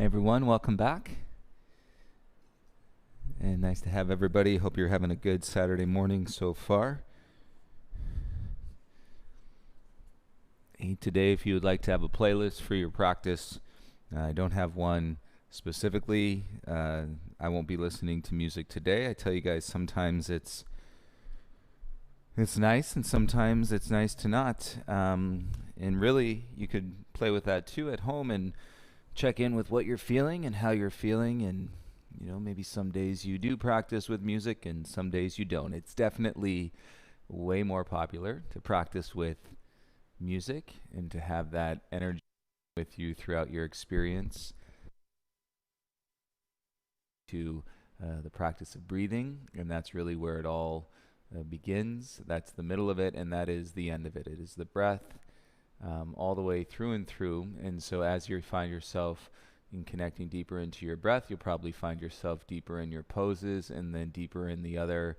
Everyone, welcome back. And nice to have everybody. Hope you're having a good Saturday morning so far. Today, if you would like to have a playlist for your practice, I don't have one specifically. I won't be listening to music today. I tell you guys, sometimes it's nice and sometimes it's nice to not. And really, you could play with that too at home and check in with what you're feeling and how you're feeling, and maybe some days you do practice with music and some days you don't. It's definitely way more popular to practice with music and to have that energy with you throughout your experience, to the practice of breathing, and that's really where it all begins. That's the middle of it, and that is the end of it. It is the breath, all the way through and through. And so as you find yourself in connecting deeper into your breath, you'll probably find yourself deeper in your poses, and then deeper in the other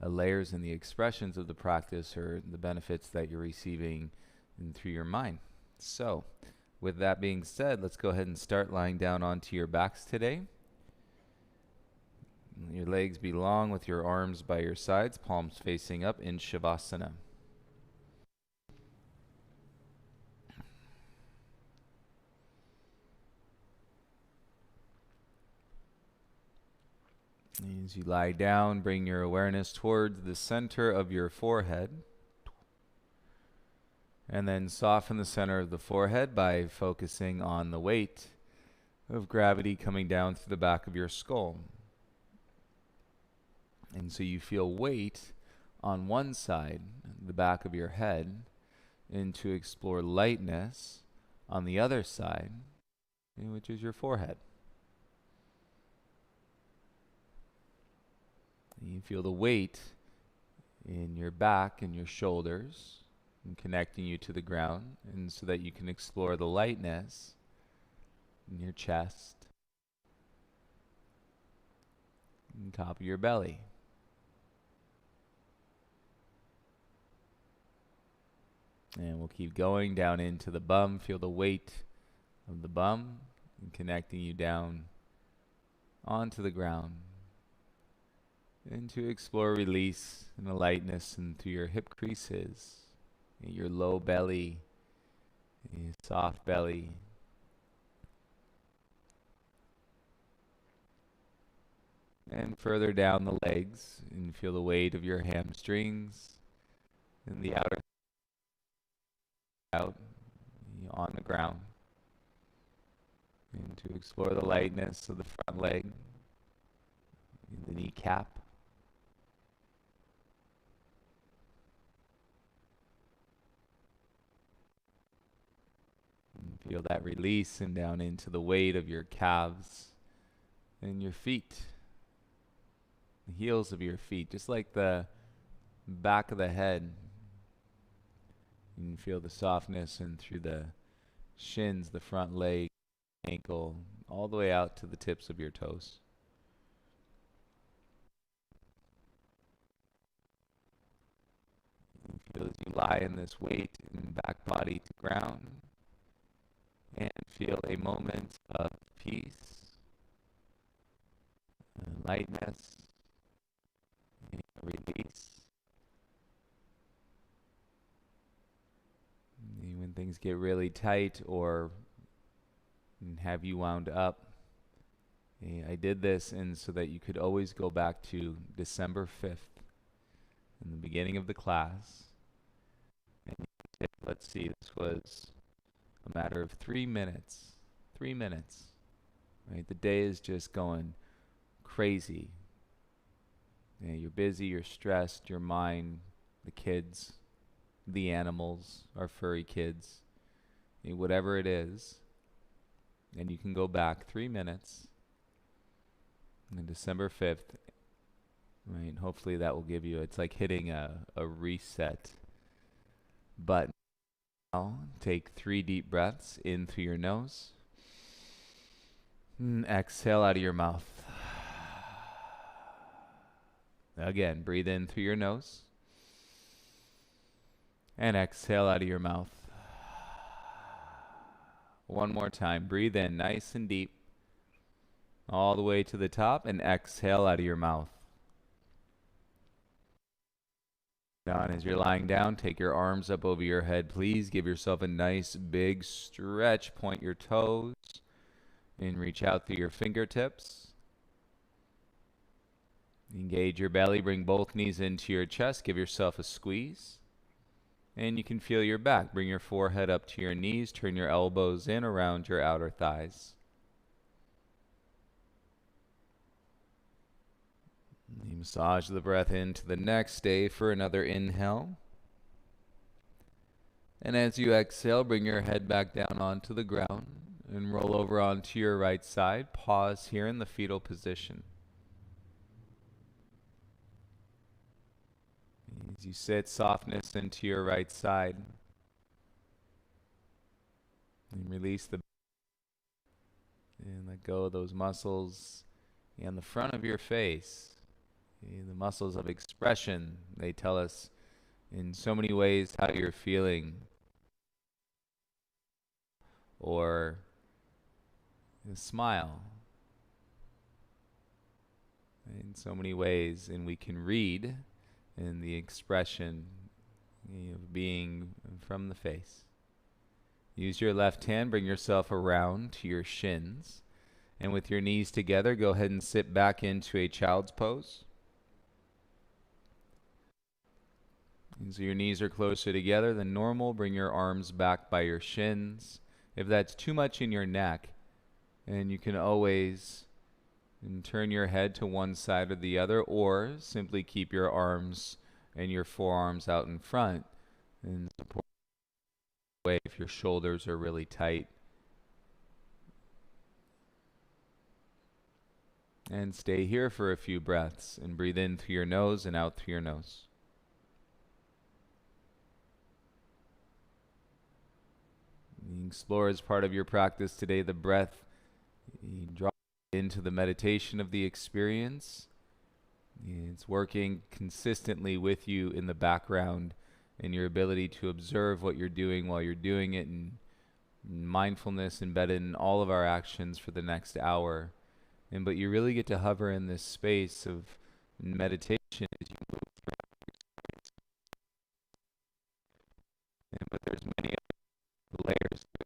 layers and the expressions of the practice, or the benefits that you're receiving through your mind. So with that being said, let's go ahead and start lying down onto your backs today. Your legs be long with your arms by your sides, palms facing up in Shavasana. As you lie down, bring your awareness towards the center of your forehead. And then soften the center of the forehead by focusing on the weight of gravity coming down through the back of your skull. And so you feel weight on one side, the back of your head, and to explore lightness on the other side, which is your forehead. You feel the weight in your back and your shoulders, and connecting you to the ground, and so that you can explore the lightness in your chest and top of your belly. And we'll keep going down into the bum. Feel the weight of the bum and connecting you down onto the ground. And to explore release and the lightness and through your hip creases, your low belly, your soft belly. And further down the legs, and feel the weight of your hamstrings and the outer out on the ground. And to explore the lightness of the front leg, the kneecap. Feel that release and down into the weight of your calves and your feet, the heels of your feet, just like the back of the head. You can feel the softness and through the shins, the front leg, ankle, all the way out to the tips of your toes. You feel as you lie in this weight and back body to ground, and feel a moment of peace, lightness, and release. When things get really tight or have you wound up, I did this and so that you could always go back to December 5th in the beginning of the class. And let's see, this was a matter of 3 minutes. 3 minutes. Right? The day is just going crazy. You're busy, you're stressed, your mind, the kids, the animals, our furry kids, whatever it is. And you can go back 3 minutes on December 5th. Right? Hopefully that will give you, it's like hitting a reset button. Now, take 3 deep breaths in through your nose. And exhale out of your mouth. Again, breathe in through your nose. And exhale out of your mouth. One more time. Breathe in nice and deep. all the way to the top, and exhale out of your mouth. Now, as you're lying down, take your arms up over your head. Please give yourself a nice big stretch. Point your toes and reach out through your fingertips. Engage your belly. Bring both knees into your chest. Give yourself a squeeze. And you can feel your back. Bring your forehead up to your knees. Turn your elbows in around your outer thighs. You massage the breath into the neck. Stay for another inhale. And as you exhale, bring your head back down onto the ground and roll over onto your right side. Pause here in the fetal position. As you sit, softness into your right side. And release the and let go of those muscles in the front of your face. The muscles of expression, they tell us in so many ways how you're feeling, or a smile in so many ways, and we can read in the expression of being from the face. Use your left hand, bring yourself around to your shins, and with your knees together, go ahead and sit back into a child's pose. And so your knees are closer together than normal. Bring your arms back by your shins. If that's too much in your neck, and you can always turn your head to one side or the other, or simply keep your arms and your forearms out in front and support way if your shoulders are really tight. And stay here for a few breaths and breathe in through your nose and out through your nose. You explore as part of your practice today the breath. You draw into the meditation of the experience. It's working consistently with you in the background and your ability to observe what you're doing while you're doing it, and mindfulness embedded in all of our actions for the next hour. But you really get to hover in this space of meditation as you move throughout. But there's many other layers to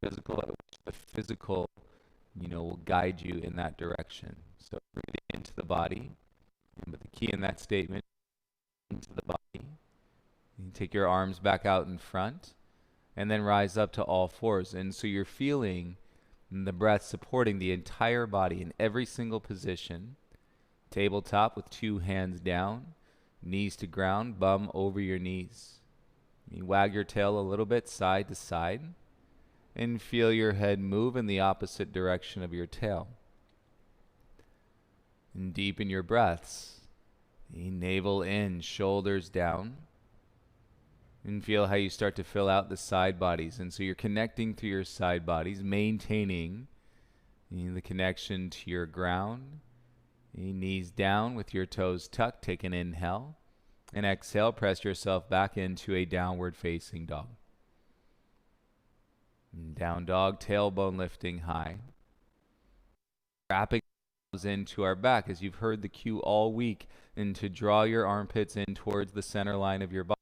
physical, at which the physical, will guide you in that direction. So breathing into the body, but the key in that statement, into the body. You take your arms back out in front, and then rise up to all fours. And so you're feeling the breath supporting the entire body in every single position. Tabletop with 2 hands down, knees to ground, bum over your knees. You wag your tail a little bit side to side and feel your head move in the opposite direction of your tail. And deepen your breaths. Navel in, shoulders down. And feel how you start to fill out the side bodies. And so you're connecting through your side bodies, maintaining the connection to your ground. Knees down with your toes tucked. Take an inhale. And exhale, press yourself back into a downward facing dog. Down dog, tailbone lifting high. Wrapping into our back, as you've heard the cue all week, and to draw your armpits in towards the center line of your body.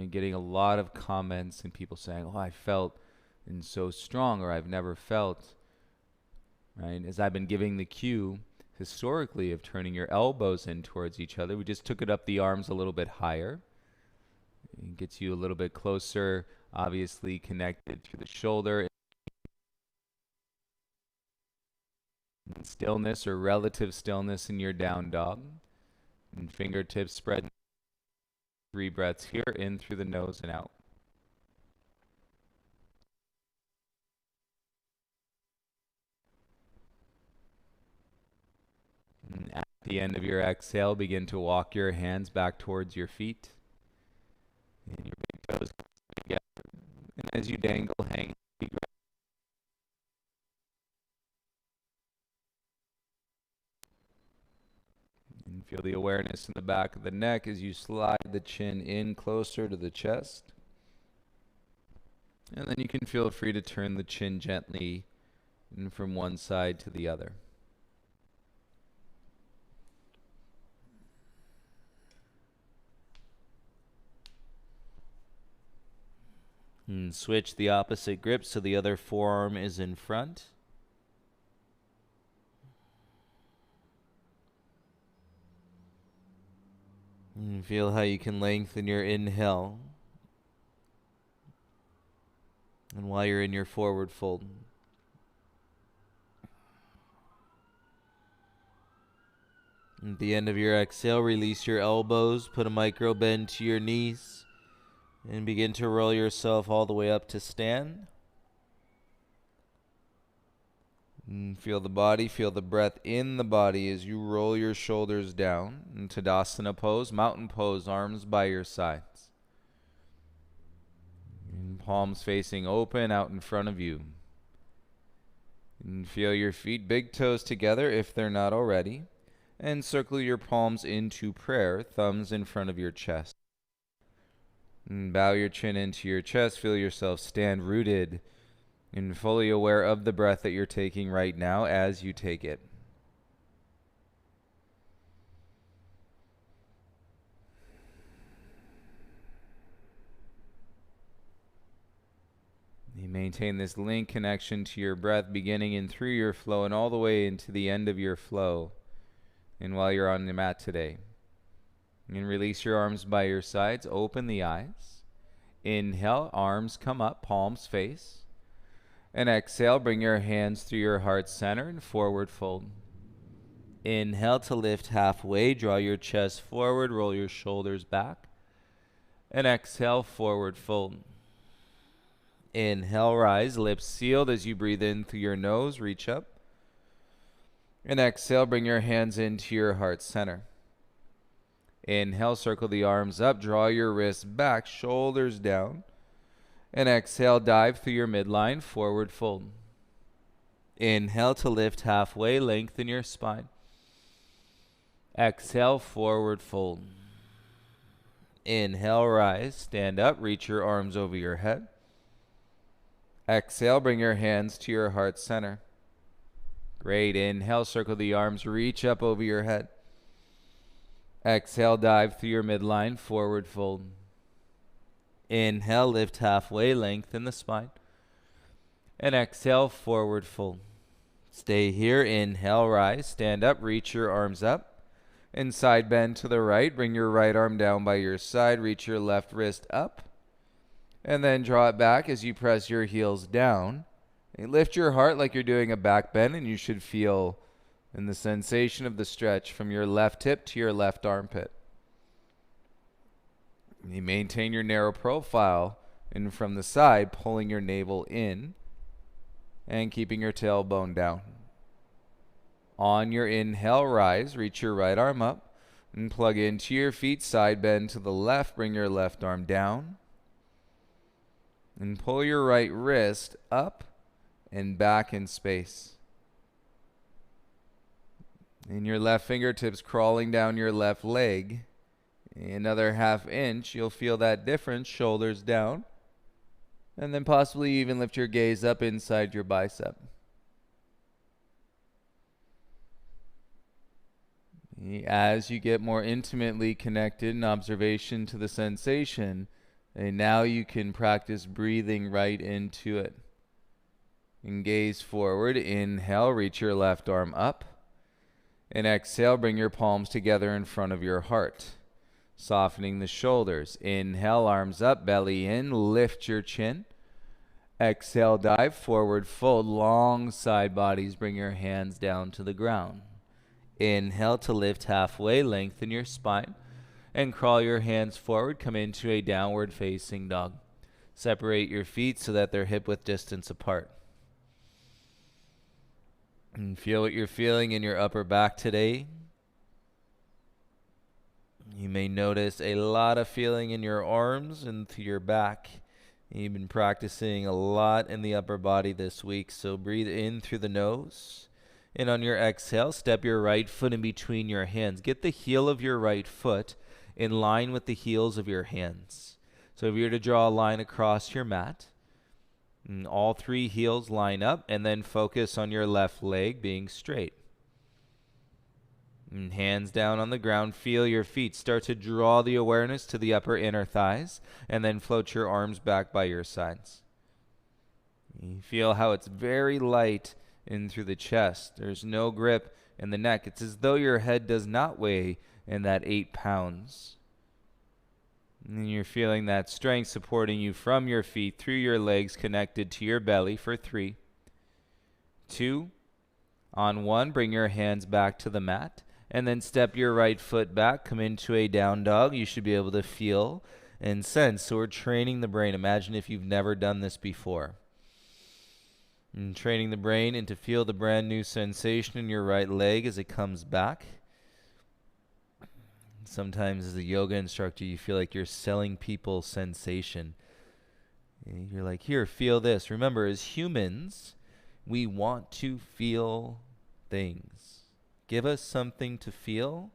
Getting a lot of comments and people saying, "Oh, I felt and so strong," or "I've never felt." Right? As I've been giving the cue historically of turning your elbows in towards each other, we just took it up the arms a little bit higher. It gets you a little bit closer, obviously connected to the shoulder. And stillness or relative stillness in your down dog. And fingertips spread. 3 breaths here, in through the nose and out. And at the end of your exhale, begin to walk your hands back towards your feet. And your big toes together. And as you dangle, hang. And feel the awareness in the back of the neck as you slide the chin in closer to the chest. And then you can feel free to turn the chin gently and from one side to the other. And switch the opposite grip so the other forearm is in front. And feel how you can lengthen your inhale. And while you're in your forward fold. At the end of your exhale, release your elbows, put a micro bend to your knees, and begin to roll yourself all the way up to stand. And feel the body, feel the breath in the body as you roll your shoulders down. In Tadasana pose, mountain pose, arms by your sides. And palms facing open out in front of you. And feel your feet, big toes together if they're not already. And circle your palms into prayer, thumbs in front of your chest. And bow your chin into your chest, feel yourself stand rooted and fully aware of the breath that you're taking right now as you take it. You maintain this link connection to your breath beginning in through your flow and all the way into the end of your flow. And while you're on the mat today, and release your arms by your sides, open the eyes. Inhale, arms come up, palms face. And exhale, bring your hands through your heart center and forward fold. Inhale to lift halfway, draw your chest forward, roll your shoulders back. And exhale, forward fold. Inhale, rise, lips sealed as you breathe in through your nose, reach up. And exhale, bring your hands into your heart center. Inhale, circle the arms up, draw your wrists back, shoulders down. And exhale, dive through your midline, forward fold. Inhale to lift halfway, lengthen your spine. Exhale, forward fold. Inhale, rise, stand up, reach your arms over your head. Exhale, bring your hands to your heart center. Great. Inhale, circle the arms, reach up over your head. Exhale, dive through your midline, forward fold. Inhale, lift halfway, lengthen the spine. And exhale, forward fold. Stay here. Inhale, rise, stand up, reach your arms up. And side bend to the right. Bring your right arm down by your side. Reach your left wrist up. And then draw it back as you press your heels down. And lift your heart like you're doing a back bend, and you should feel in the sensation of the stretch from your left hip to your left armpit. You maintain your narrow profile, and from the side, pulling your navel in and keeping your tailbone down. On your inhale, rise, reach your right arm up and plug into your feet, side bend to the left, bring your left arm down and pull your right wrist up and back in space. And your left fingertips crawling down your left leg. Another ½ inch, you'll feel that difference, shoulders down. And then possibly even lift your gaze up inside your bicep. As you get more intimately connected in observation to the sensation, and now you can practice breathing right into it. And gaze forward. Inhale, reach your left arm up. And exhale, bring your palms together in front of your heart. Softening the shoulders. Inhale, arms up, belly in, lift your chin. Exhale, dive, forward fold, long side bodies, bring your hands down to the ground. Inhale to lift halfway, lengthen your spine, and crawl your hands forward, come into a downward facing dog. Separate your feet so that they're hip-width distance apart. And feel what you're feeling in your upper back today. You may notice a lot of feeling in your arms and through your back. You've been practicing a lot in the upper body this week, so breathe in through the nose. And on your exhale, step your right foot in between your hands. Get the heel of your right foot in line with the heels of your hands. So if you were to draw a line across your mat, And all three heels line up, and then focus on your left leg being straight. And hands down on the ground, feel your feet start to draw the awareness to the upper inner thighs, and then float your arms back by your sides. You feel how it's very light in through the chest. There's no grip in the neck. It's as though your head does not weigh in that 8 pounds. And you're feeling that strength supporting you from your feet through your legs connected to your belly for 3, 2, on 1, bring your hands back to the mat. And then step your right foot back, come into a down dog. You should be able to feel and sense. So we're training the brain. Imagine if you've never done this before. And training the brain and to feel the brand new sensation in your right leg as it comes back. Sometimes as a yoga instructor, you feel like you're selling people sensation. You're like, here, feel this. Remember, as humans, we want to feel things. Give us something to feel,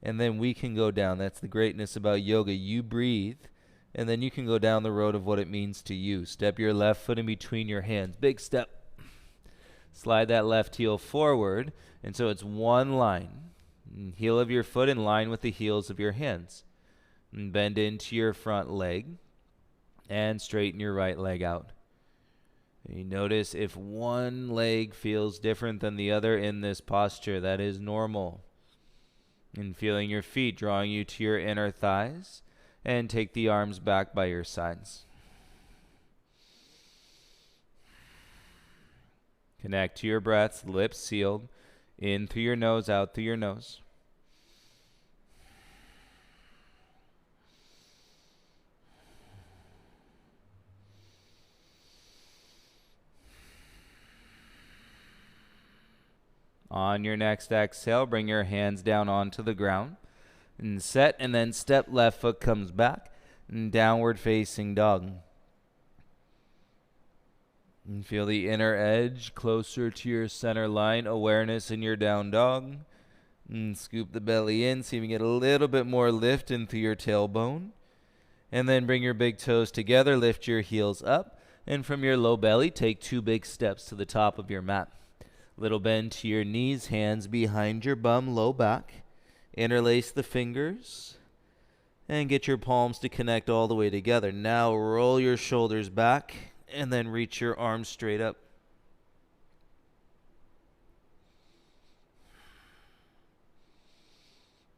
and then we can go down. That's the greatness about yoga. You breathe, and then you can go down the road of what it means to you. Step your left foot in between your hands. Big step. Slide that left heel forward, and so it's one line. Heel of your foot in line with the heels of your hands. And bend into your front leg, and straighten your right leg out. You notice if one leg feels different than the other in this posture, that is normal. And feeling your feet drawing you to your inner thighs, and take the arms back by your sides. Connect to your breath, lips sealed, in through your nose, out through your nose. On your next exhale, bring your hands down onto the ground. And set, and then step left foot comes back. And downward facing dog. And feel the inner edge closer to your center line. Awareness in your down dog. And scoop the belly in. See if you can get a little bit more lift into your tailbone. And then bring your big toes together. Lift your heels up. And from your low belly, take 2 big steps to the top of your mat. Little bend to your knees, hands behind your bum, low back. Interlace the fingers and get your palms to connect all the way together. Now roll your shoulders back and then reach your arms straight up.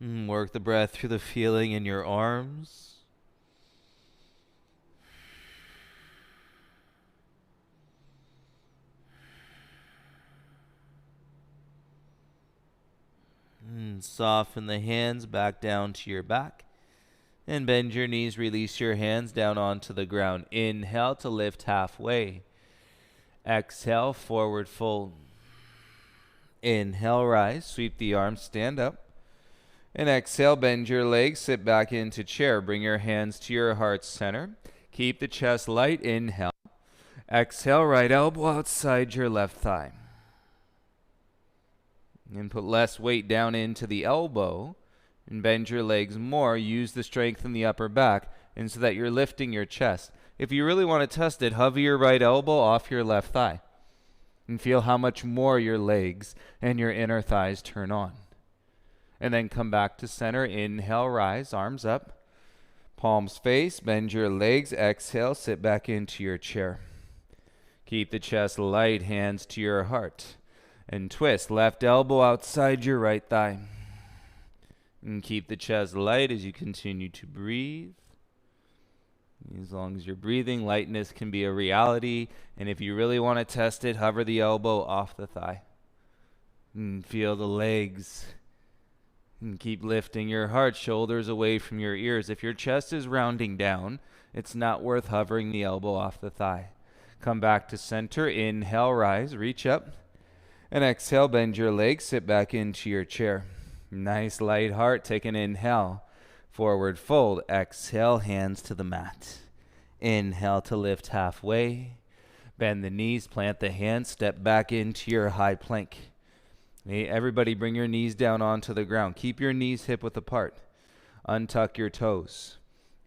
Work the breath through the feeling in your arms. Soften the hands back down to your back. And bend your knees, release your hands down onto the ground. Inhale to lift halfway. Exhale, forward fold. Inhale, rise, sweep the arms, stand up. And exhale, bend your legs, sit back into chair. Bring your hands to your heart center. Keep the chest light, inhale. Exhale, right elbow outside your left thigh. And put less weight down into the elbow and bend your legs more. Use the strength in the upper back and so that you're lifting your chest. If you really want to test it, hover your right elbow off your left thigh and feel how much more your legs and your inner thighs turn on. And then come back to center. Inhale, rise, arms up. Palms face, bend your legs. Exhale, sit back into your chair. Keep the chest light, hands to your heart. And twist, left elbow outside your right thigh. And keep the chest light as you continue to breathe. As long as you're breathing, lightness can be a reality. And if you really want to test it, hover the elbow off the thigh. And feel the legs. And keep lifting your heart, shoulders away from your ears. If your chest is rounding down, it's not worth hovering the elbow off the thigh. Come back to center. Inhale, rise, reach up. And exhale, bend your legs, sit back into your chair. Nice light heart. Take an inhale. Forward fold. Exhale, hands to the mat. Inhale to lift halfway. Bend the knees, plant the hands, step back into your high plank. Hey, everybody bring your knees down onto the ground. Keep your knees hip width apart. Untuck your toes.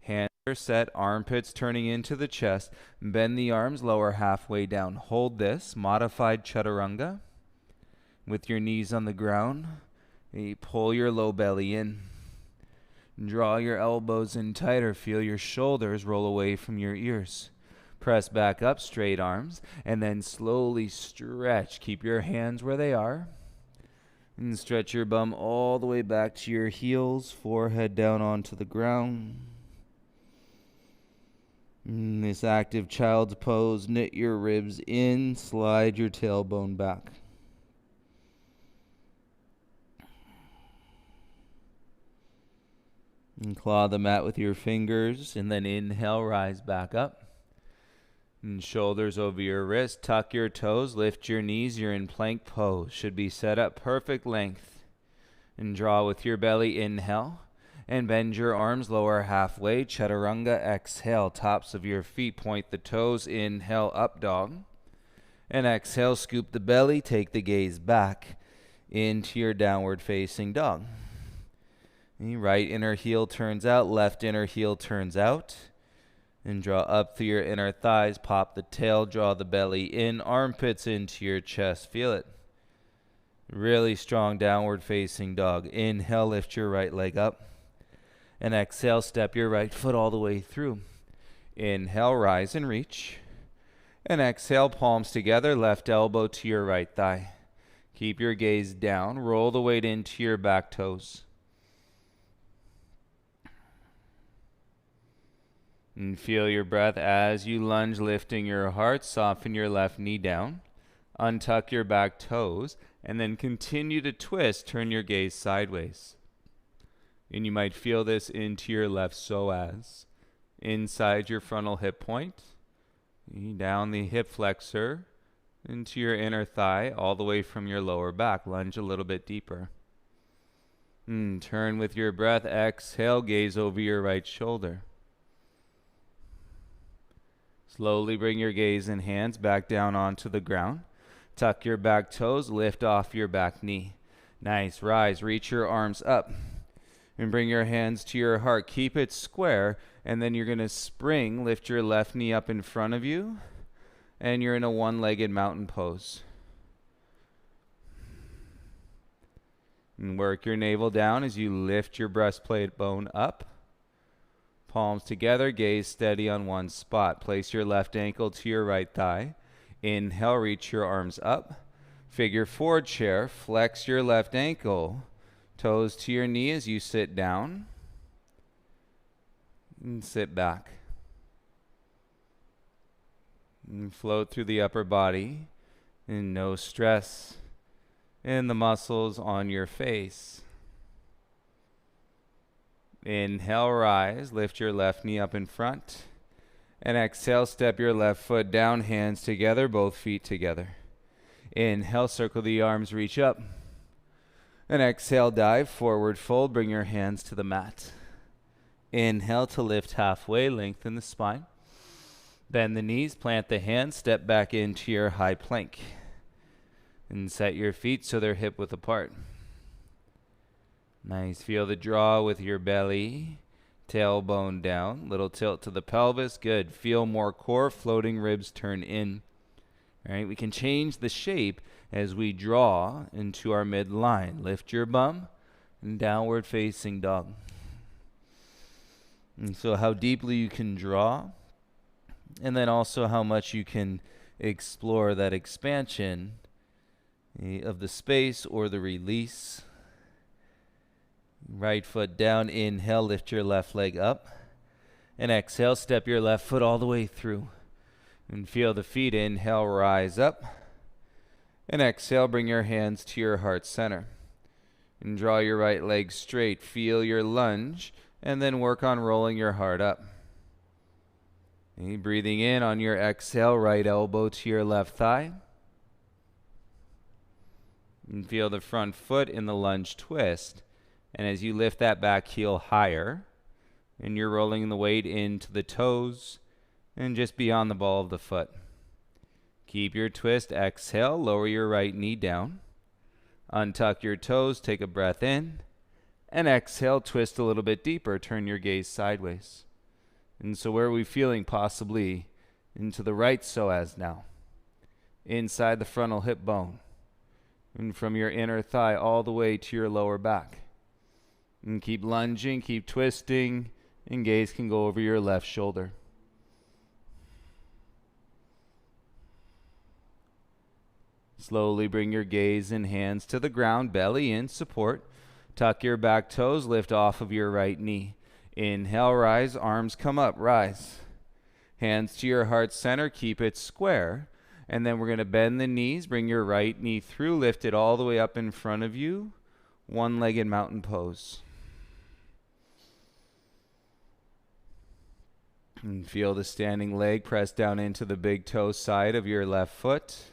Hands Set, armpits turning into the chest. Bend the arms, lower halfway down. Hold this, modified chaturanga. With your knees on the ground, you pull your low belly in. Draw your elbows in tighter. Feel your shoulders roll away from your ears. Press back up, straight arms, and then slowly stretch. Keep your hands where they are. And stretch your bum all the way back to your heels, forehead down onto the ground. In this active child's pose, knit your ribs in, slide your tailbone back. And claw the mat with your fingers, and then inhale, rise back up. And shoulders over your wrist, tuck your toes, lift your knees, you're in plank pose. Should be set up perfect length. And draw with your belly, inhale. And bend your arms, lower halfway, chaturanga, exhale. Tops of your feet, point the toes, inhale, up dog. And exhale, scoop the belly, take the gaze back into your downward facing dog. Right inner heel turns out, left inner heel turns out. And draw up through your inner thighs, pop the tail, draw the belly in, armpits into your chest, feel it. Really strong downward facing dog. Inhale, lift your right leg up. And exhale, step your right foot all the way through. Inhale, rise and reach. And exhale, palms together, left elbow to your right thigh. Keep your gaze down, roll the weight into your back toes. And feel your breath as you lunge, lifting your heart, soften your left knee down. Untuck your back toes, and then continue to twist, turn your gaze sideways. And you might feel this into your left psoas, inside your frontal hip point, down the hip flexor, into your inner thigh, all the way from your lower back. Lunge a little bit deeper. Turn with your breath, exhale, gaze over your right shoulder. Slowly bring your gaze and hands back down onto the ground. Tuck your back toes, lift off your back knee. Nice, rise, reach your arms up. And bring your hands to your heart. Keep it square. And then you're going to spring. Lift your left knee up in front of you. And you're in a one-legged mountain pose. And work your navel down as you lift your breastplate bone up. Palms together. Gaze steady on one spot. Place your left ankle to your right thigh. Inhale. Reach your arms up. Figure four chair. Flex your left ankle. Toes to your knee as you sit down. And sit back. And float through the upper body. And no stress in the muscles on your face. Inhale, rise. Lift your left knee up in front. And exhale, step your left foot down, hands together, both feet together. Inhale, circle the arms, reach up. And exhale, dive, forward fold, bring your hands to the mat. Inhale to lift halfway, lengthen the spine. Bend the knees, plant the hands, step back into your high plank. And set your feet so they're hip width apart. Nice, feel the draw with your belly, tailbone down, little tilt to the pelvis, good. Feel more core, floating ribs turn in. All right, we can change the shape as we draw into our midline. Lift your bum and downward facing dog. And so how deeply you can draw, and then also how much you can explore that expansion of the space or the release. Right foot down, inhale, lift your left leg up. And exhale, step your left foot all the way through. And feel the feet, inhale, rise up. And exhale, bring your hands to your heart center. And draw your right leg straight. Feel your lunge. And then work on rolling your heart up. And breathing in on your exhale, right elbow to your left thigh. And feel the front foot in the lunge twist. And as you lift that back heel higher, and you're rolling the weight into the toes and just beyond the ball of the foot. Keep your twist. Exhale, lower your right knee down. Untuck your toes, take a breath in. And exhale, twist a little bit deeper. Turn your gaze sideways. And so where are we feeling? Possibly into the right psoas now, inside the frontal hip bone, and from your inner thigh all the way to your lower back. And keep lunging, keep twisting, and gaze can go over your left shoulder. Slowly bring your gaze and hands to the ground, belly in support. Tuck your back toes, lift off of your right knee. Inhale, rise, arms come up, rise. Hands to your heart center, keep it square. And then we're going to bend the knees, bring your right knee through, lift it all the way up in front of you. One-legged mountain pose. And feel the standing leg press down into the big toe side of your left foot.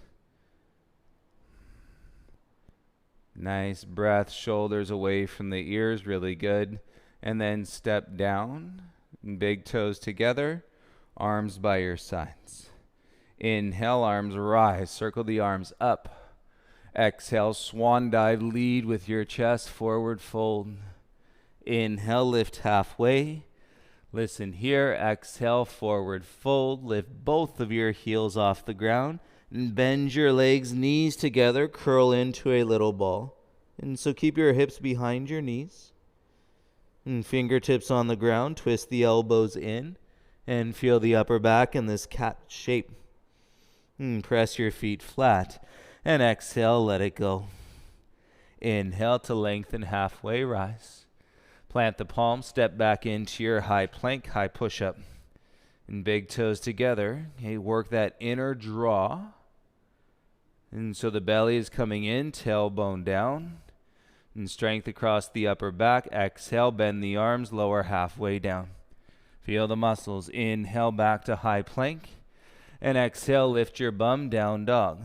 Nice breath, shoulders away from the ears, really good. And then step down, big toes together, arms by your sides. Inhale, arms rise, circle the arms up. Exhale, swan dive, lead with your chest, forward fold. Inhale, lift halfway. Listen here, exhale, forward fold. Lift both of your heels off the ground. And bend your legs, knees together, curl into a little ball. And so keep your hips behind your knees. And fingertips on the ground, twist the elbows in. And feel the upper back in this cat shape. And press your feet flat. And exhale, let it go. Inhale to lengthen halfway, rise. Plant the palms, step back into your high plank, high push-up. And big toes together. Okay, work that inner draw. And so the belly is coming in, tailbone down. And strength across the upper back. Exhale, bend the arms, lower halfway down. Feel the muscles. Inhale back to high plank. And exhale, lift your bum, down dog.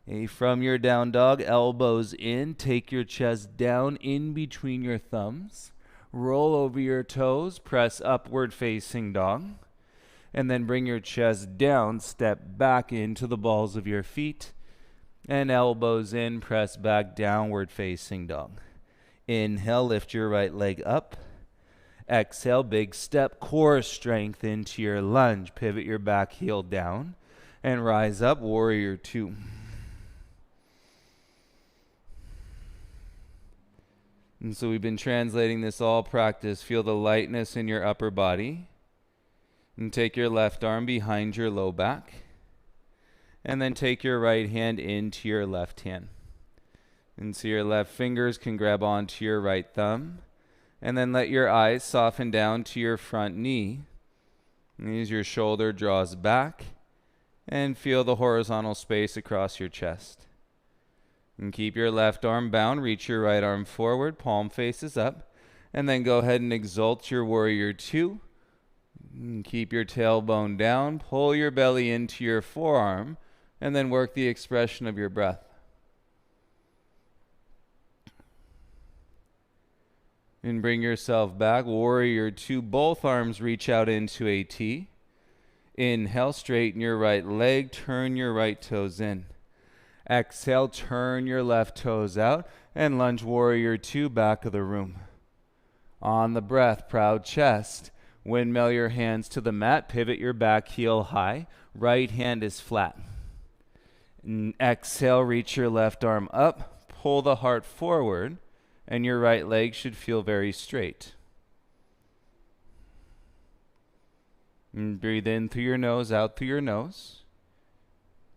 Okay, from your down dog, elbows in. Take your chest down in between your thumbs. Roll over your toes, press upward facing dog. And then bring your chest down, step back into the balls of your feet. And elbows in, press back downward facing dog. Inhale, lift your right leg up. Exhale, big step, core strength into your lunge. Pivot your back heel down and rise up, warrior two. And so we've been translating this all practice. Feel the lightness in your upper body. And take your left arm behind your low back. And then take your right hand into your left hand. And so your left fingers can grab onto your right thumb. And then let your eyes soften down to your front knee. And as your shoulder draws back. And feel the horizontal space across your chest. And keep your left arm bound, reach your right arm forward, palm faces up, and then go ahead and exalt your warrior two. And keep your tailbone down, pull your belly into your forearm, and then work the expression of your breath. And bring yourself back, warrior two, both arms reach out into a T. Inhale, straighten your right leg, turn your right toes in. Exhale, turn your left toes out and lunge warrior two, back of the room. On the breath, proud chest. Windmill your hands to the mat, pivot your back heel high. Right hand is flat. And exhale, reach your left arm up, pull the heart forward, and your right leg should feel very straight. And breathe in through your nose, out through your nose.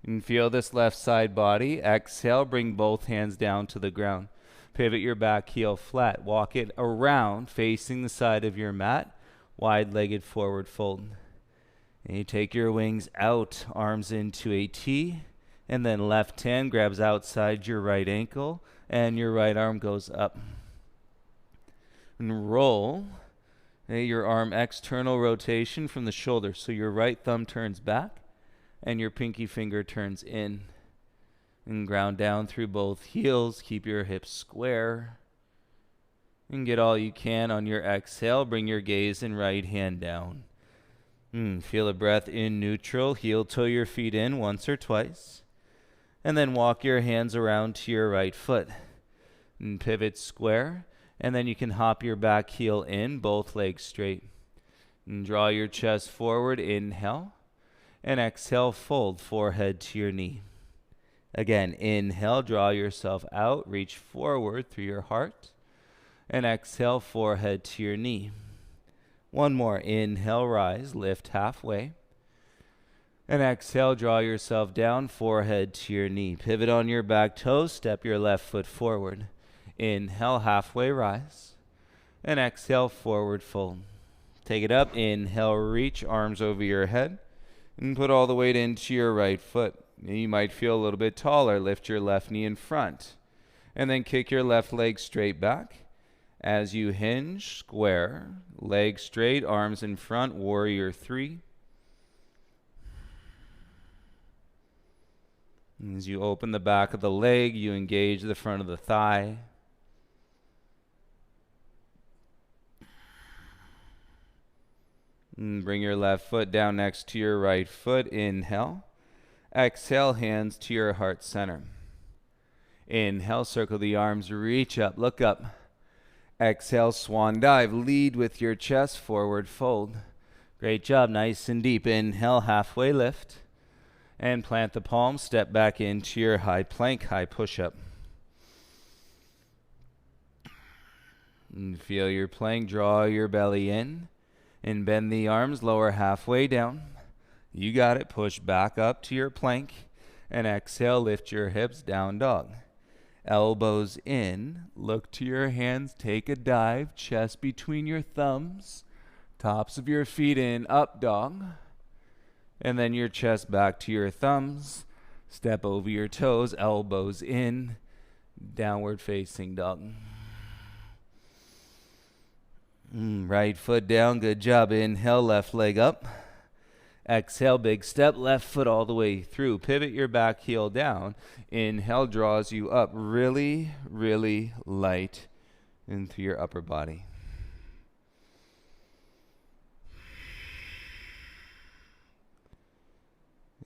And feel this left side body. Exhale, bring both hands down to the ground. Pivot your back heel flat. Walk it around, facing the side of your mat. Wide-legged forward fold. And you take your wings out, arms into a T. And then left hand grabs outside your right ankle. And your right arm goes up. And roll. Your arm external rotation from the shoulder. So your right thumb turns back. And your pinky finger turns in. And ground down through both heels. Keep your hips square. And get all you can on your exhale. Bring your gaze and right hand down. Feel a breath in neutral. Heel toe your feet in once or twice. And then walk your hands around to your right foot. And pivot square. And then you can hop your back heel in, both legs straight. And draw your chest forward, inhale. And exhale, fold forehead to your knee. Again, inhale, draw yourself out, reach forward through your heart. And exhale, forehead to your knee. One more, inhale, rise, lift halfway. And exhale, draw yourself down, forehead to your knee. Pivot on your back toes, step your left foot forward. Inhale, halfway rise. And exhale, forward fold. Take it up, inhale, reach, arms over your head. And put all the weight into your right foot. You might feel a little bit taller. Lift your left knee in front. And then kick your left leg straight back. As you hinge, square, legs straight, arms in front, warrior 3. As you open the back of the leg, you engage the front of the thigh. And bring your left foot down next to your right foot. Inhale. Exhale, hands to your heart center. Inhale, circle the arms, reach up, look up. Exhale, swan dive. Lead with your chest, forward fold. Great job, nice and deep. Inhale, halfway lift. And plant the palms, step back into your high plank, high push-up. And feel your plank, draw your belly in. And bend the arms, lower halfway down. You got it. Push back up to your plank. And exhale, lift your hips, down dog. Elbows in. Look to your hands. Take a dive. Chest between your thumbs. Tops of your feet in. Up dog. And then your chest back to your thumbs. Step over your toes. Elbows in. Downward facing dog. Right foot down, good job. Inhale, left leg up. Exhale, big step, left foot all the way through. Pivot your back heel down. Inhale draws you up really, really light into your upper body.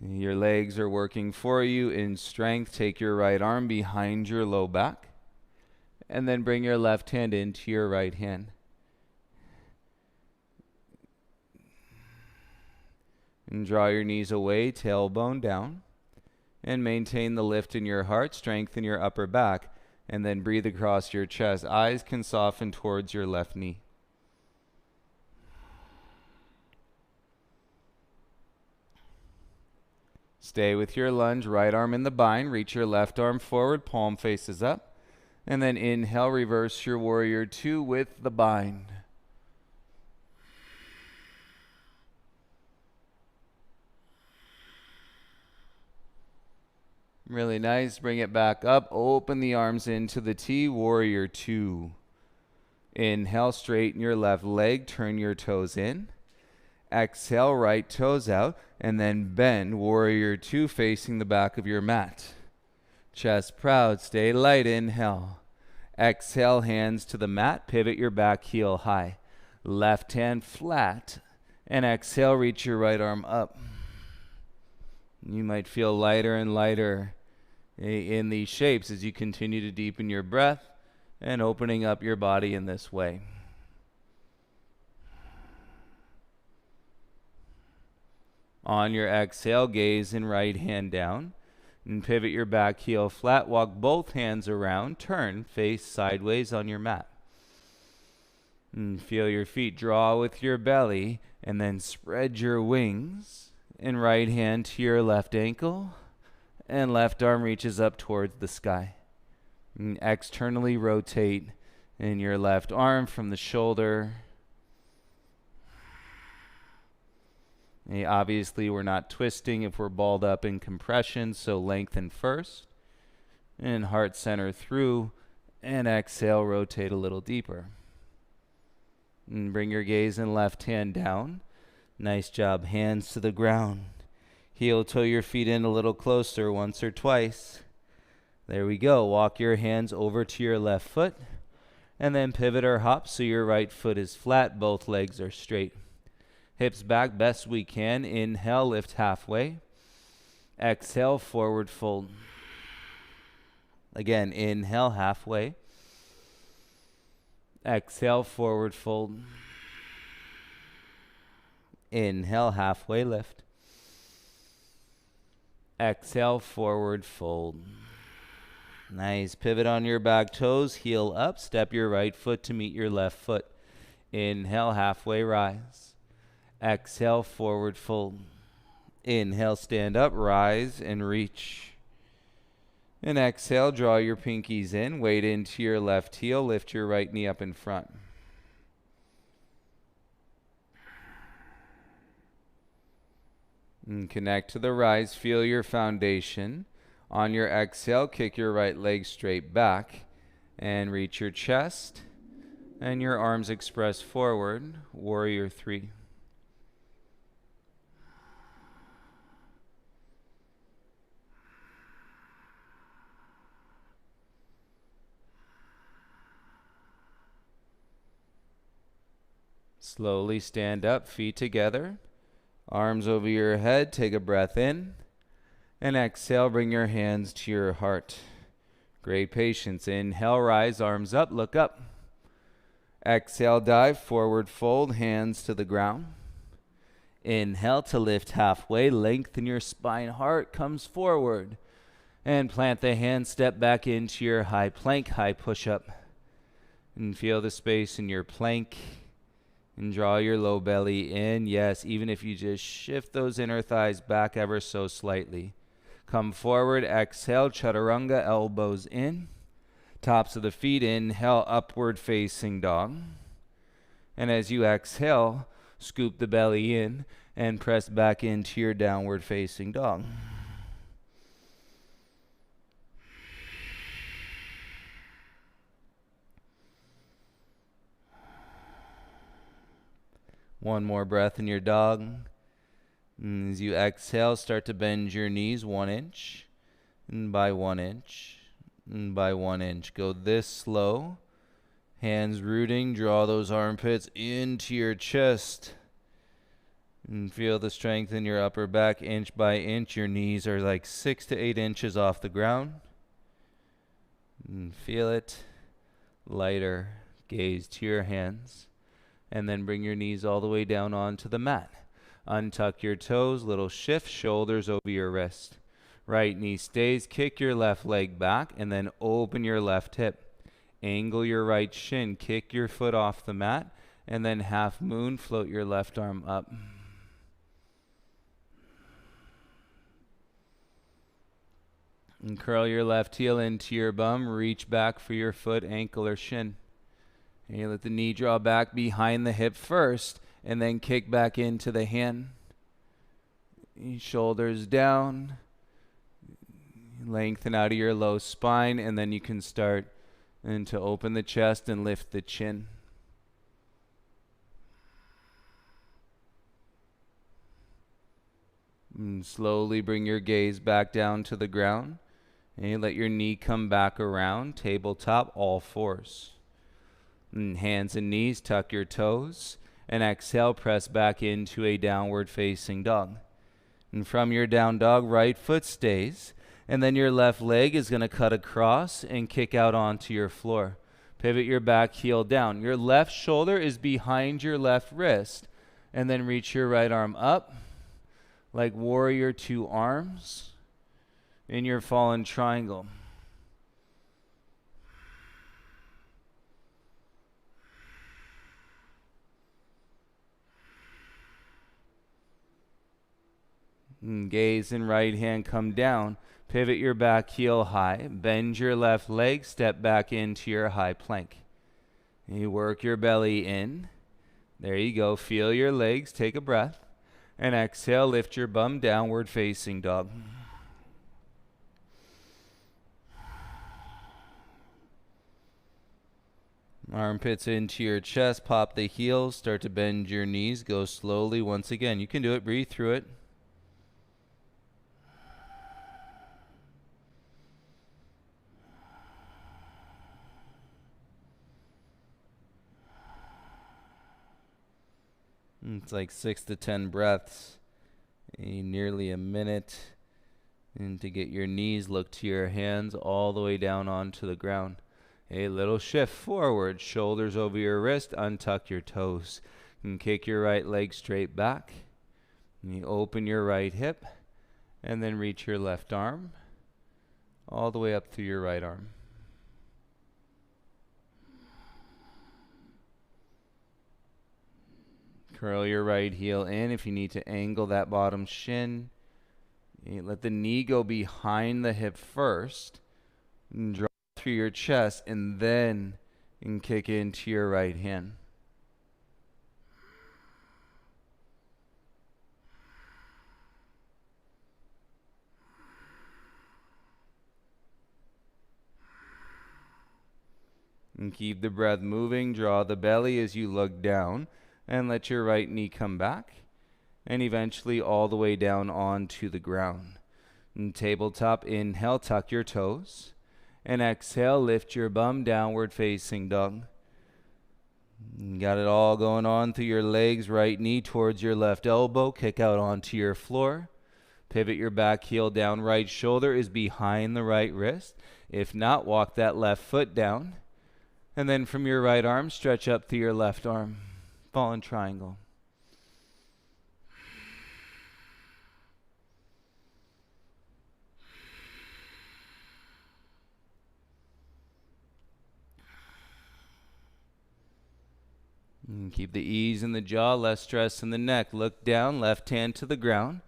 Your legs are working for you in strength. Take your right arm behind your low back. And then bring your left hand into your right hand. And draw your knees away, tailbone down. And maintain the lift in your heart, strengthen your upper back. And then breathe across your chest. Eyes can soften towards your left knee. Stay with your lunge, right arm in the bind. Reach your left arm forward, palm faces up. And then inhale, reverse your warrior 2 with the bind. Really nice. Bring it back up. Open the arms into the T, warrior 2. Inhale, straighten your left leg. Turn your toes in. Exhale, right toes out. And then bend, warrior 2, facing the back of your mat. Chest proud. Stay light. Inhale. Exhale, hands to the mat. Pivot your back heel high. Left hand flat. And exhale, reach your right arm up. You might feel lighter and lighter in these shapes as you continue to deepen your breath and opening up your body in this way. On your exhale, gaze and right hand down. And pivot your back heel flat. Walk both hands around. Turn, face sideways on your mat. And feel your feet draw with your belly. And then spread your wings. And right hand to your left ankle. And left arm reaches up towards the sky. And externally rotate in your left arm from the shoulder. And obviously, we're not twisting if we're balled up in compression, so lengthen first. And heart center through. And exhale, rotate a little deeper. And bring your gaze and left hand down. Nice job. Hands to the ground. Heel toe your feet in a little closer, once or twice. There we go. Walk your hands over to your left foot. And then pivot or hop so your right foot is flat. Both legs are straight. Hips back best we can. Inhale, lift halfway. Exhale, forward fold. Again, inhale, halfway. Exhale, forward fold. Inhale, halfway lift. Exhale, forward fold. Nice. Pivot on your back toes, heel up. Step your right foot to meet your left foot. Inhale, halfway rise. Exhale, forward fold. Inhale, stand up, rise, and reach. And exhale, draw your pinkies in. Weight into your left heel. Lift your right knee up in front. And connect to the rise. Feel your foundation. On your exhale, kick your right leg straight back and reach your chest and your arms express forward. Warrior 3. Slowly stand up, feet together, arms over your head. Take a breath in. And exhale, bring your hands to your heart. Great patience. Inhale, rise, arms up, look up. Exhale, dive, forward fold, hands to the ground. Inhale to lift halfway, lengthen your spine, heart comes forward. And plant the hands, step back into your high plank, high push-up. And feel the space in your plank. And draw your low belly in. Yes, even if you just shift those inner thighs back ever so slightly. Come forward, exhale, chaturanga, elbows in. Tops of the feet, inhale, upward facing dog. And as you exhale, scoop the belly in and press back into your downward facing dog. One more breath in your dog. And as you exhale, start to bend your knees 1 inch, and by 1 inch, and by 1 inch. Go this slow. Hands rooting, draw those armpits into your chest. And feel the strength in your upper back inch by inch. Your knees are like 6 to 8 inches off the ground. And feel it. Lighter. Gaze to your hands. And then bring your knees all the way down onto the mat. Untuck your toes, little shift, shoulders over your wrist. Right knee stays, kick your left leg back, and then open your left hip. Angle your right shin, kick your foot off the mat, and then half moon, float your left arm up. And curl your left heel into your bum, reach back for your foot, ankle, or shin. And you let the knee draw back behind the hip first, and then kick back into the hand. Shoulders down. Lengthen out of your low spine, and then you can start to open the chest and lift the chin. And slowly bring your gaze back down to the ground. And you let your knee come back around, tabletop, all fours. And hands and knees, tuck your toes. And exhale, press back into a downward facing dog. And from your down dog, right foot stays. And then your left leg is going to cut across and kick out onto your floor. Pivot your back heel down. Your left shoulder is behind your left wrist. And then reach your right arm up like warrior 2 arms in your fallen triangle. And gaze and right hand come down. Pivot your back heel high. Bend your left leg. Step back into your high plank. And you work your belly in. There you go. Feel your legs. Take a breath. And exhale. Lift your bum. Downward facing dog. Armpits into your chest. Pop the heels. Start to bend your knees. Go slowly once again. You can do it. Breathe through it. It's like 6 to 10 breaths, nearly a minute. And to get your knees, look to your hands all the way down onto the ground. A little shift forward, shoulders over your wrist, untuck your toes. And kick your right leg straight back. And you open your right hip. And then reach your left arm all the way up through your right arm. Curl your right heel in if you need to angle that bottom shin. Let the knee go behind the hip first. And draw through your chest and then kick into your right hand. And keep the breath moving. Draw the belly as you look down. And let your right knee come back. And eventually all the way down onto the ground. And tabletop, inhale, tuck your toes. And exhale, lift your bum, downward facing dog. You got it all going on through your legs. Right knee towards your left elbow. Kick out onto your floor. Pivot your back heel down. Right shoulder is behind the right wrist. If not, walk that left foot down. And then from your right arm, stretch up through your left arm. Fallen triangle. And keep the ease in the jaw, less stress in the neck. Look down, left hand to the ground.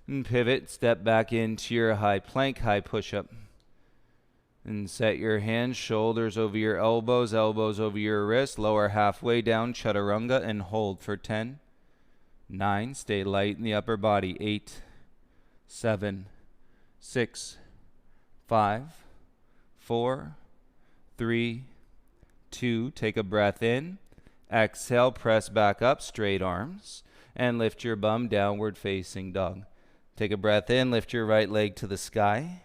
And pivot, step back into your high plank, high push-up. And set your hands, shoulders over your elbows, elbows over your wrists. Lower halfway down, chaturanga, and hold for 10, 9. Stay light in the upper body. 8, 7, 6, 5, 4, 3, 2. Take a breath in. Exhale, press back up, straight arms. And lift your bum, downward facing dog. Take a breath in, lift your right leg to the sky.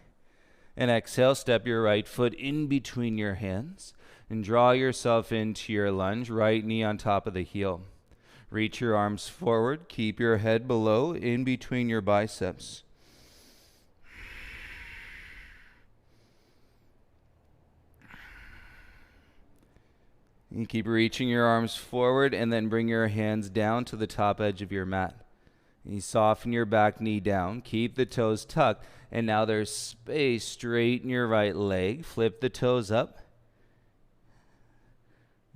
And exhale, step your right foot in between your hands and draw yourself into your lunge, right knee on top of the heel. Reach your arms forward, keep your head below, in between your biceps. You keep reaching your arms forward and then bring your hands down to the top edge of your mat. You soften your back knee down, keep the toes tucked, and now there's space. Straighten your right leg, flip the toes up,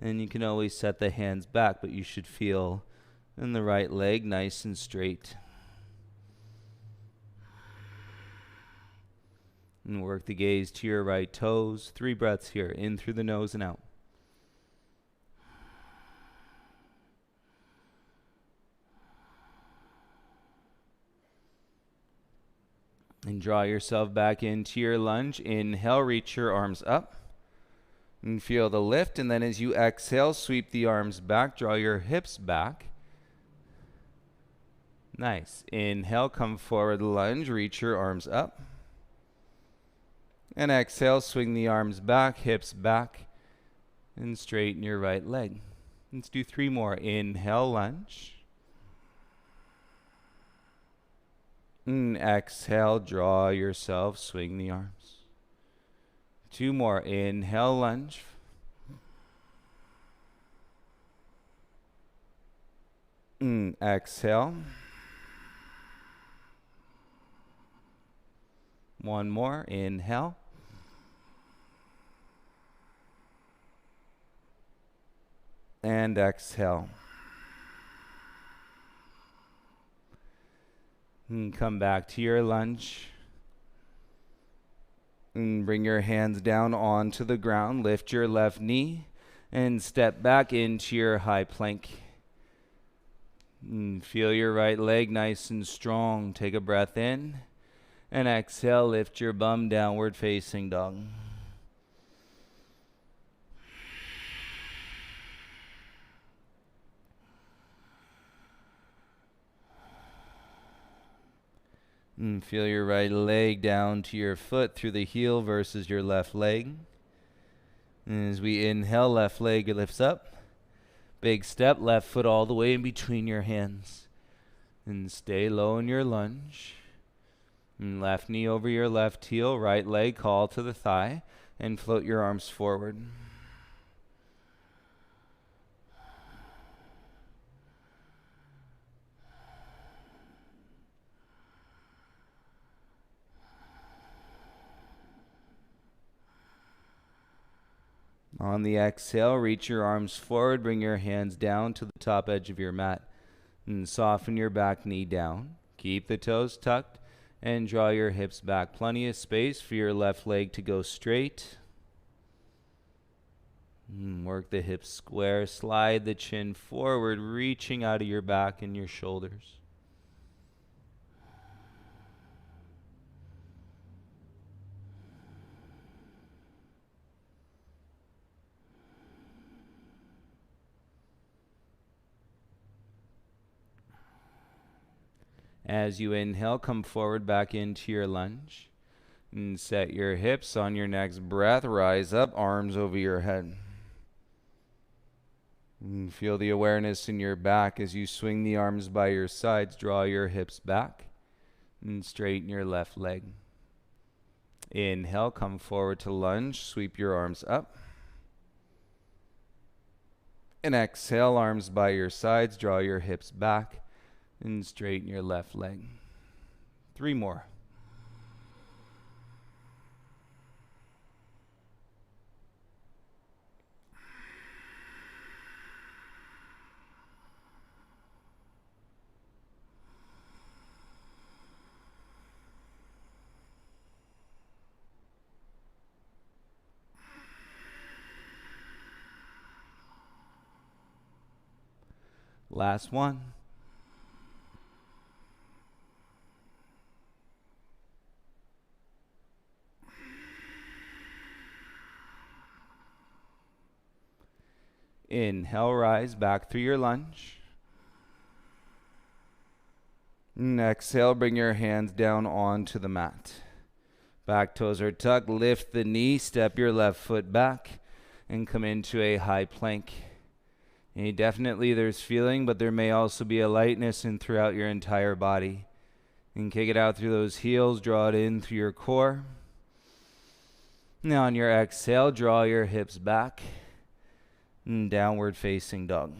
and you can always set the hands back, but you should feel in the right leg nice and straight. And work the gaze to your right toes. 3 breaths here, in through the nose and out. And draw yourself back into your lunge. Inhale, reach your arms up. And feel the lift. And then as you exhale, sweep the arms back. Draw your hips back. Nice. Inhale, come forward, lunge. Reach your arms up. And exhale, swing the arms back, hips back. And straighten your right leg. Let's do 3 more. Inhale, lunge. And exhale, draw yourself, swing the arms. 2 more. Inhale, lunge. And exhale. 1 more. Inhale. And exhale. And come back to your lunge. And bring your hands down onto the ground. Lift your left knee and step back into your high plank. And feel your right leg nice and strong. Take a breath in and exhale. Lift your bum, downward facing dog. And feel your right leg down to your foot through the heel versus your left leg. And as we inhale, left leg lifts up. Big step, left foot all the way in between your hands. And stay low in your lunge. And left knee over your left heel, right leg call to the thigh, and float your arms forward. On the exhale, reach your arms forward, bring your hands down to the top edge of your mat, and soften your back knee down. Keep the toes tucked and draw your hips back. Plenty of space for your left leg to go straight. Work the hips square, slide the chin forward, reaching out of your back and your shoulders. As you inhale, come forward back into your lunge. And set your hips on your next breath. Rise up, arms over your head. And feel the awareness in your back as you swing the arms by your sides. Draw your hips back and straighten your left leg. Inhale, come forward to lunge. Sweep your arms up. And exhale, arms by your sides. Draw your hips back and straighten your left leg. 3 more. Last one. Inhale, rise back through your lunge. And exhale, bring your hands down onto the mat. Back toes are tucked. Lift the knee, step your left foot back, and come into a high plank. And definitely there's feeling, but there may also be a lightness in throughout your entire body. And kick it out through those heels, draw it in through your core. Now on your exhale, draw your hips back. And downward facing dog.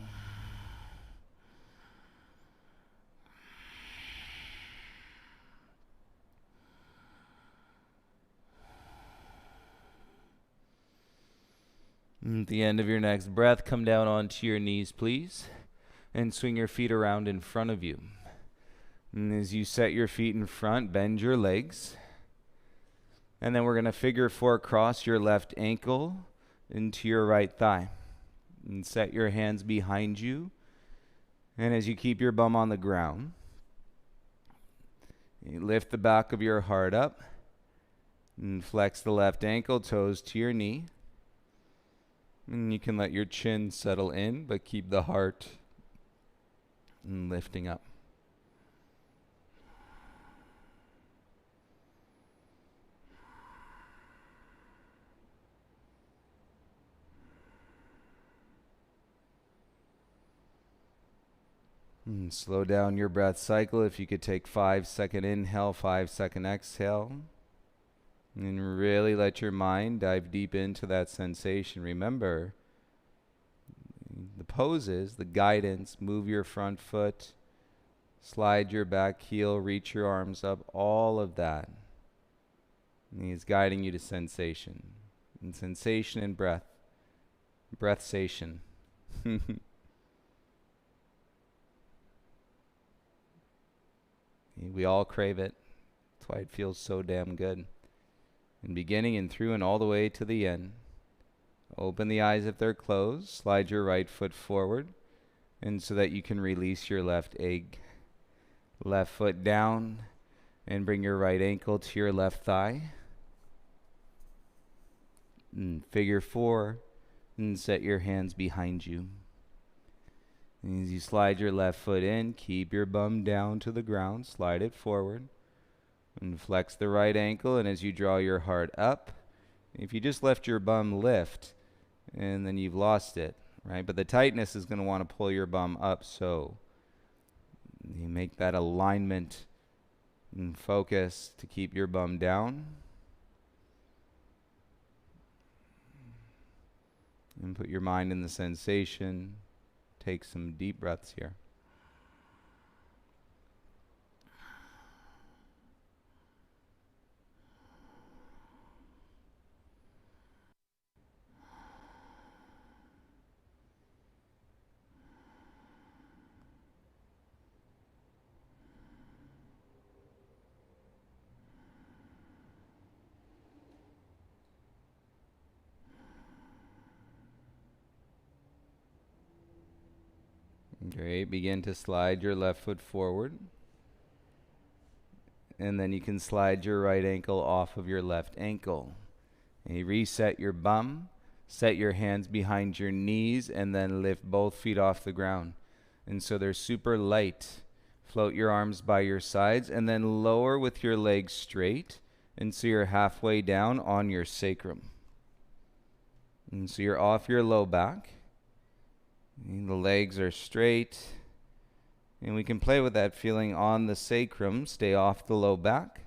At the end of your next breath, come down onto your knees, please, and swing your feet around in front of you. And as you set your feet in front, bend your legs. And then we're going to figure 4 cross your left ankle into your right thigh. And set your hands behind you. And as you keep your bum on the ground, you lift the back of your heart up and flex the left ankle, toes to your knee. And you can let your chin settle in, but keep the heart lifting up. And slow down your breath cycle. If you could take 5-second inhale, 5-second exhale. And really let your mind dive deep into that sensation. Remember, the poses, the guidance, move your front foot, slide your back heel, reach your arms up, all of that. And he's guiding you to sensation. And sensation and breath. Breathsation. We all crave it. That's why it feels so damn good. And beginning and through and all the way to the end. Open the eyes if they're closed. Slide your right foot forward. And so that you can release your left egg. Left foot down. And bring your right ankle to your left thigh. And figure 4. And set your hands behind you. And as you slide your left foot in, keep your bum down to the ground. Slide it forward. And flex the right ankle. And as you draw your heart up, if you just left your bum lift, and then you've lost it, right? But the tightness is going to want to pull your bum up. So you make that alignment and focus to keep your bum down. And put your mind in the sensation. Take some deep breaths here. Great. Begin to slide your left foot forward. And then you can slide your right ankle off of your left ankle. And you reset your bum, set your hands behind your knees, and then lift both feet off the ground. And so they're super light. Float your arms by your sides, and then lower with your legs straight. And so you're halfway down on your sacrum. And so you're off your low back. And the legs are straight. And we can play with that feeling on the sacrum. Stay off the low back.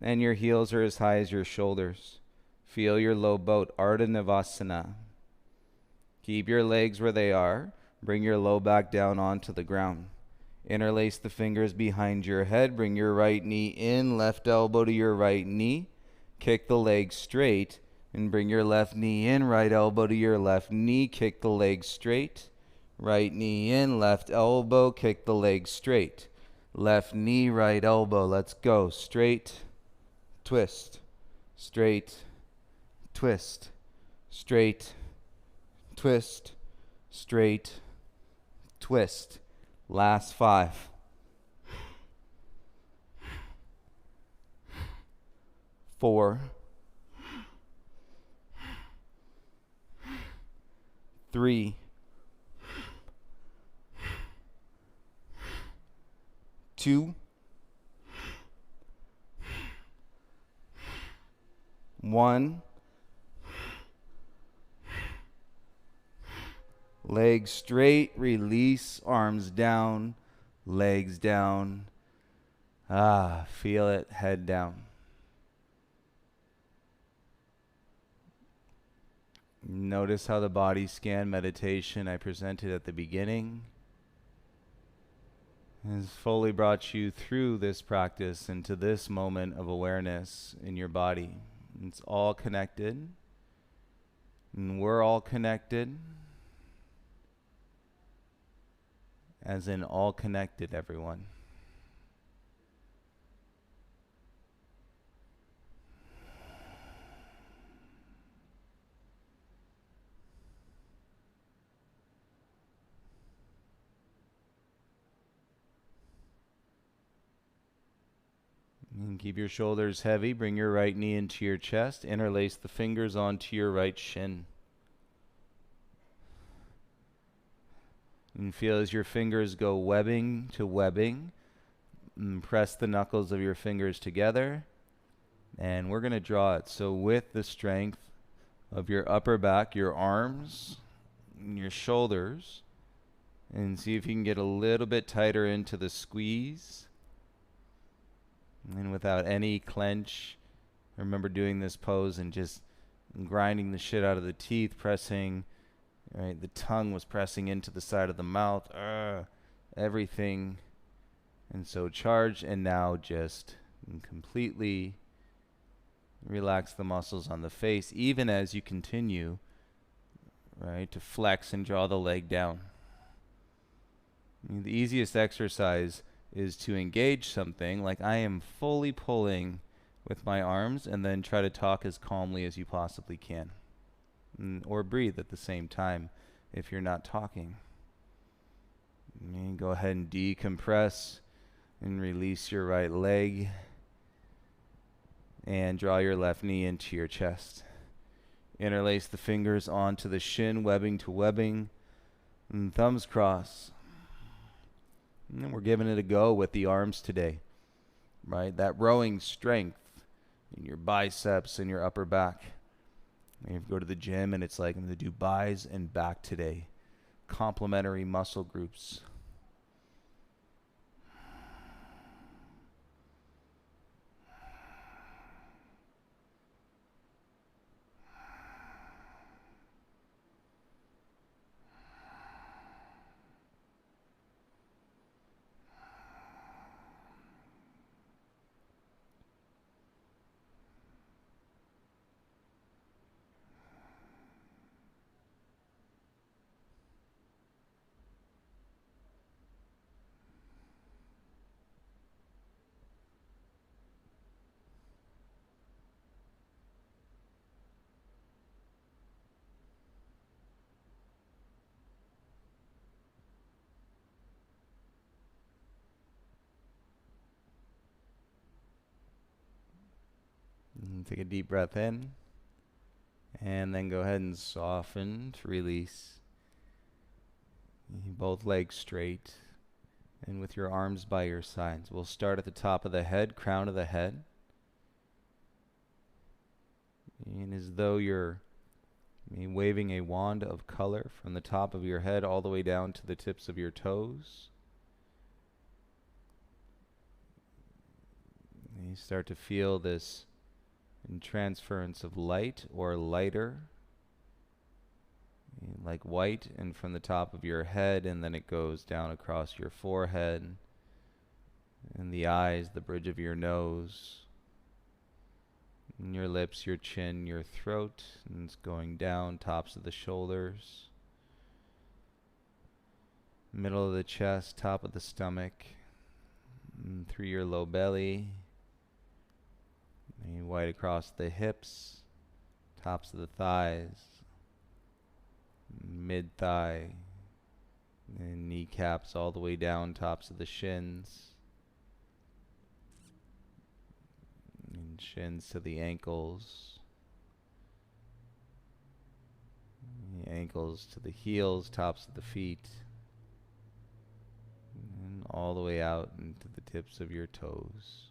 And your heels are as high as your shoulders. Feel your low boat, Ardha Navasana. Keep your legs where they are. Bring your low back down onto the ground. Interlace the fingers behind your head. Bring your right knee in, left elbow to your right knee. Kick the leg straight. And bring your left knee in, right elbow to your left knee. Kick the leg straight. Right knee in, left elbow. Kick the leg straight. Left knee, right elbow. Let's go. Straight, twist, straight, twist, straight, twist, straight, twist. Last 5. 4. 3. 2. 1. Legs straight, release, arms down, legs down. Feel it, head down. Notice how the body scan meditation I presented at the beginning has fully brought you through this practice into this moment of awareness in your body. It's all connected, and we're all connected, as in all connected, everyone. And keep your shoulders heavy. Bring your right knee into your chest. Interlace the fingers onto your right shin. And feel as your fingers go webbing to webbing. And press the knuckles of your fingers together. And we're going to draw it. So with the strength of your upper back, your arms, and your shoulders. And see if you can get a little bit tighter into the squeeze. And without any clench, I remember doing this pose and just grinding the shit out of the teeth, pressing, right? The tongue was pressing into the side of the mouth, everything. And so charge, and now just completely relax the muscles on the face, even as you continue, right, to flex and draw the leg down. The easiest exercise is to engage something, like I am fully pulling with my arms, and then try to talk as calmly as you possibly can. Or breathe at the same time if you're not talking. And go ahead and decompress and release your right leg. And draw your left knee into your chest. Interlace the fingers onto the shin, webbing to webbing. And thumbs cross. And we're giving it a go with the arms today, right? That rowing strength in your biceps and your upper back. You go to the gym and it's like, I'm going to do bis and back today. Complementary muscle groups. And take a deep breath in. And then go ahead and soften to release. Both legs straight. And with your arms by your sides. We'll start at the top of the head, crown of the head. And as though you're waving a wand of color from the top of your head all the way down to the tips of your toes. And you start to feel this transference of light or lighter, like white, and from the top of your head, and then it goes down across your forehead and the eyes, the bridge of your nose, and your lips, your chin, your throat, and it's going down, tops of the shoulders, middle of the chest, top of the stomach, and through your low belly, and white across the hips, tops of the thighs, mid-thigh, and kneecaps all the way down, tops of the shins, and shins to the ankles, the ankles to the heels, tops of the feet, and all the way out into the tips of your toes.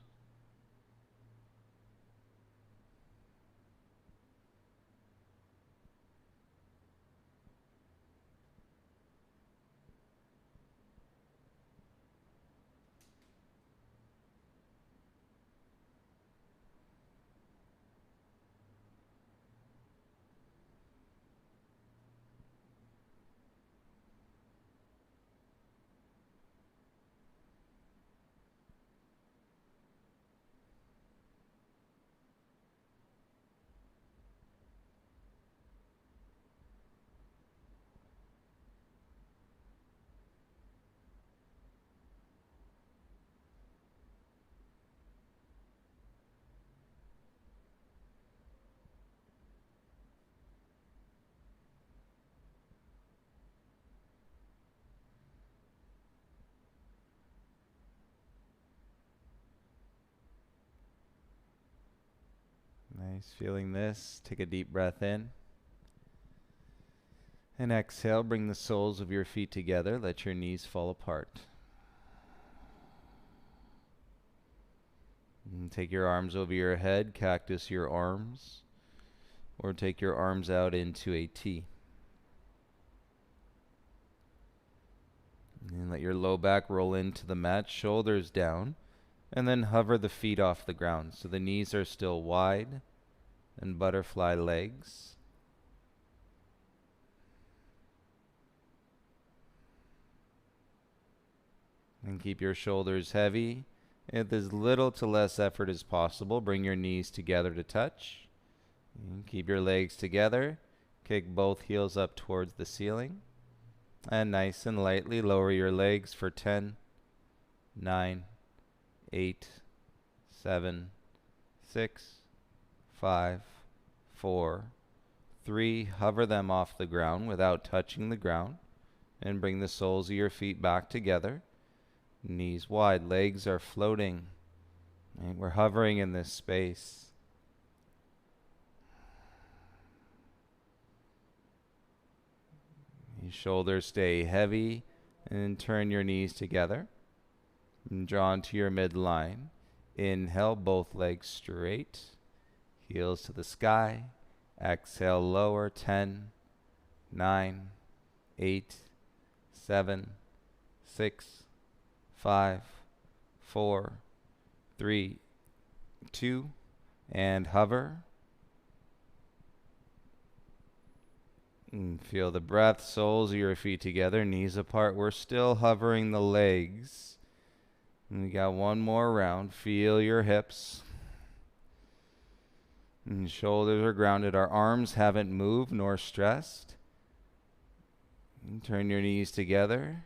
Nice, feeling this. Take a deep breath in. And exhale, bring the soles of your feet together. Let your knees fall apart. And take your arms over your head, cactus your arms, or take your arms out into a T. And let your low back roll into the mat, shoulders down, and then hover the feet off the ground so the knees are still wide and butterfly legs. And keep your shoulders heavy. With as little to less effort as possible, bring your knees together to touch. And keep your legs together. Kick both heels up towards the ceiling. And nice and lightly lower your legs for 10, 9, 8, 7, 6, 5, 4, 3. Hover them off the ground without touching the ground. And bring the soles of your feet back together. Knees wide, legs are floating. And we're hovering in this space. Your shoulders stay heavy, and turn your knees together. And draw into your midline. Inhale, both legs straight. Heels to the sky. Exhale, lower. 10, 9, 8, 7, 6, 5, 4, 3, 2, and hover. And feel the breath, soles of your feet together, knees apart. We're still hovering the legs. And we got one more round. Feel your hips. And shoulders are grounded. Our arms haven't moved nor stressed. And turn your knees together.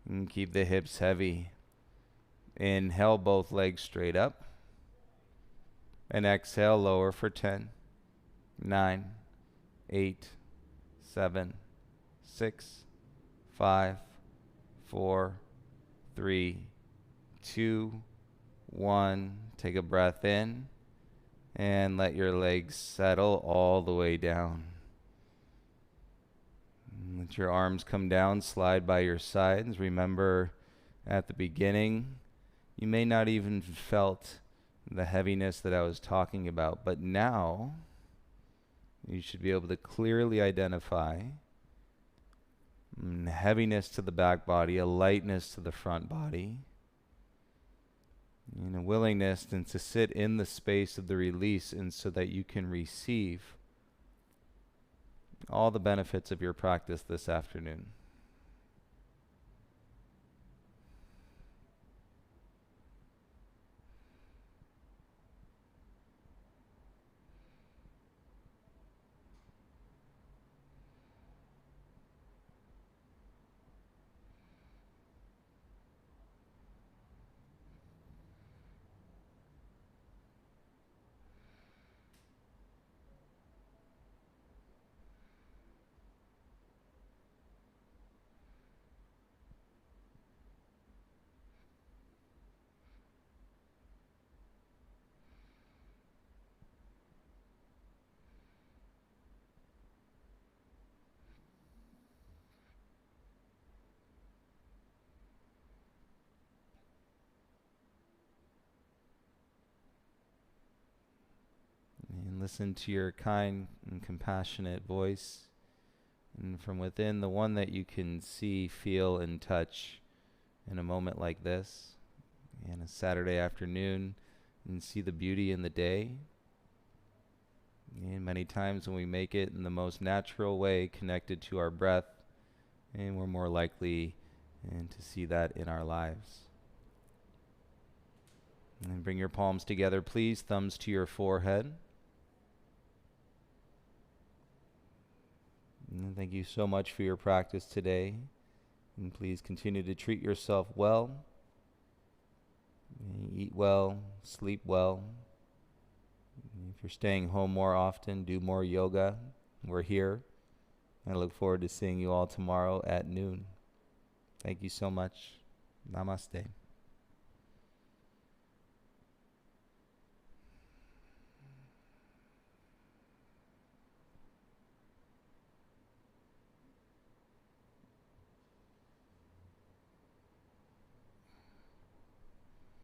And keep the hips heavy. Inhale, both legs straight up. And exhale, lower for 10, 9, 8, 7, 6, 5, 4, 3, 2, 1. Take a breath in. And let your legs settle all the way down. Let your arms come down, slide by your sides. Remember, at the beginning, you may not even felt the heaviness that I was talking about, but now you should be able to clearly identify heaviness to the back body, a lightness to the front body, and a willingness and to sit in the space of the release, and so that you can receive all the benefits of your practice this afternoon. And listen to your kind and compassionate voice, and from within, the one that you can see, feel, and touch in a moment like this, and a Saturday afternoon, and see the beauty in the day. And many times when we make it in the most natural way, connected to our breath, and we're more likely to see that in our lives. And bring your palms together, please, thumbs to your forehead. And thank you so much for your practice today. And please continue to treat yourself well. Eat well, sleep well. If you're staying home more often, do more yoga. We're here. I look forward to seeing you all tomorrow at noon. Thank you so much. Namaste.